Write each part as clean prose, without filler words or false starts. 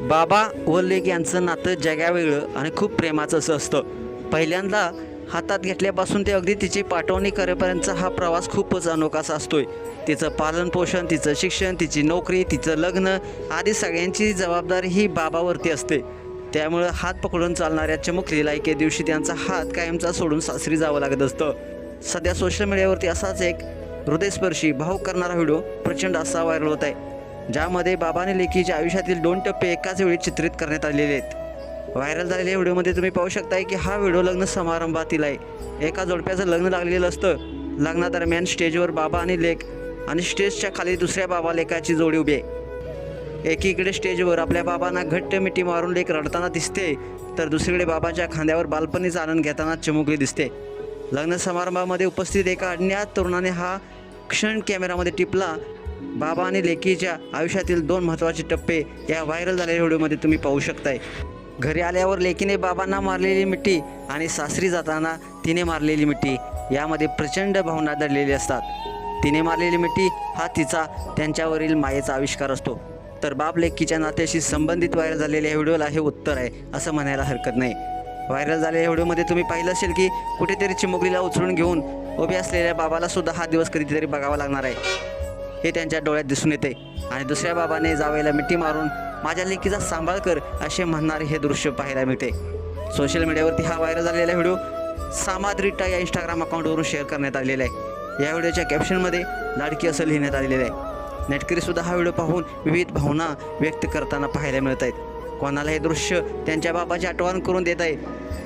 बाबा व लेक यांचं नातं जगावेगळं आणि खूप प्रेमाचं असं असतं. पहिल्यांदा हातात घेतल्यापासून ते अगदी तिची पाठवणी करेपर्यंतचा हा प्रवास खूपच अनोखासा असतोय. तिचं पालनपोषण, तिचं शिक्षण, तिची नोकरी, तिचं लग्न आदी सगळ्यांची जबाबदारी ही बाबावरती असते. त्यामुळं हात पकडून चालणाऱ्या चिमुकलीला एके दिवशी त्यांचा हात कायमचा सोडून सासरी जावं लागत असतं. सध्या सोशल मीडियावरती असाच एक हृदयस्पर्शी भावुक करणारा व्हिडिओ प्रचंड असा व्हायरल होत आहे, ज्यामध्ये बाबा आणि लेकीच्या आयुष्यातील 2 टप्पे एकाच वेळी चित्रित करण्यात आलेले आहेत. व्हायरल झालेल्या व्हिडिओमध्ये तुम्ही पाहू शकताय की हा व्हिडिओ लग्न समारंभातील आहे. एका जोडप्याचं लग्न लागलेलं असतं. लग्नादरम्यान स्टेजवर बाबा आणि लेक आणि स्टेजच्या खाली दुसऱ्या बाबा लेकाची जोडी उभी आहे. एकीकडे स्टेजवर आपल्या बाबांना घट्ट मिठी मारून लेक रडताना दिसते, तर दुसरीकडे बाबाच्या खांद्यावर बालपणीचा आनंद घेताना चिमुकली दिसते. लग्न समारंभामध्ये उपस्थित एका अज्ञात तरुणाने हा क्षण कॅमेरामध्ये टिपला. बाबा आणि लेकीच्या आयुष्यातील 2 महत्त्वाचे टप्पे या व्हायरल झालेल्या व्हिडिओमध्ये तुम्ही पाहू शकताय. घरी आल्यावर लेकीने बाबांना मारलेली मिठी आणि सासरी जाताना तिने मारलेली मिठी यामध्ये प्रचंड भावना दडलेली असतात. तिने मारलेली मिठी हा तिचा त्यांच्यावरील मायेचा आविष्कार असतो. तर बाप लेकीच्या नात्याशी संबंधित व्हायरल झालेल्या व्हिडिओला हे उत्तर आहे असं म्हणायला हरकत नाही. व्हायरल झालेल्या व्हिडिओमध्ये तुम्ही पाहिलं असेल की कुठेतरी चिमुकलीला उचलून घेऊन उभे असलेल्या बाबाला सुद्धा हा दिवस कधीतरी बघावा लागणार आहे हे त्यांच्या डोळ्यात दिसून येते. आणि दुसऱ्या बाबाने जावेला मिठी मारून माझ्या लेकीचा सांभाळ कर असे म्हणणारे हे दृश्य पाहायला मिळते. सोशल मीडियावरती हा व्हायरल झालेला व्हिडिओ सामाद्रिटा या इंस्टाग्राम अकाउंटवरून शेअर करण्यात आलेला आहे. या व्हिडिओच्या कॅप्शनमध्ये लाडकी असं लिहिण्यात आलेलं आहे. नेटकरीसुद्धा हा व्हिडिओ पाहून विविध भावना व्यक्त करताना पाहायला मिळत आहेत. कोणाला हे दृश्य त्यांच्या बाबाची आठवण करून देत आहे,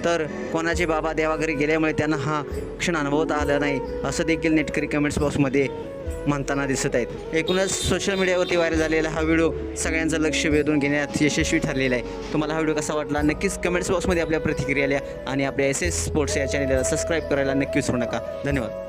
तर कोणाचे बाबा देवाघरी गेल्यामुळे त्यांना हा क्षण अनुभवता आला नाही असं देखील नेटकरी कमेंट्स बॉक्समध्ये म्हणताना दिसत आहेत. एकूणच सोशल मीडियावरती व्हायरल झालेला हा व्हिडिओ सगळ्यांचं लक्ष वेधून घेण्यात यशस्वी ठरलेला आहे. तुम्हाला हा व्हिडिओ कसा वाटला नक्कीच कमेंट्स बॉक्समध्ये आपल्या प्रतिक्रिया लिहा आणि आपल्या SS स्पोर्ट्स या चॅनलला सबस्क्राईब करायला नक्की विसरू नका. धन्यवाद.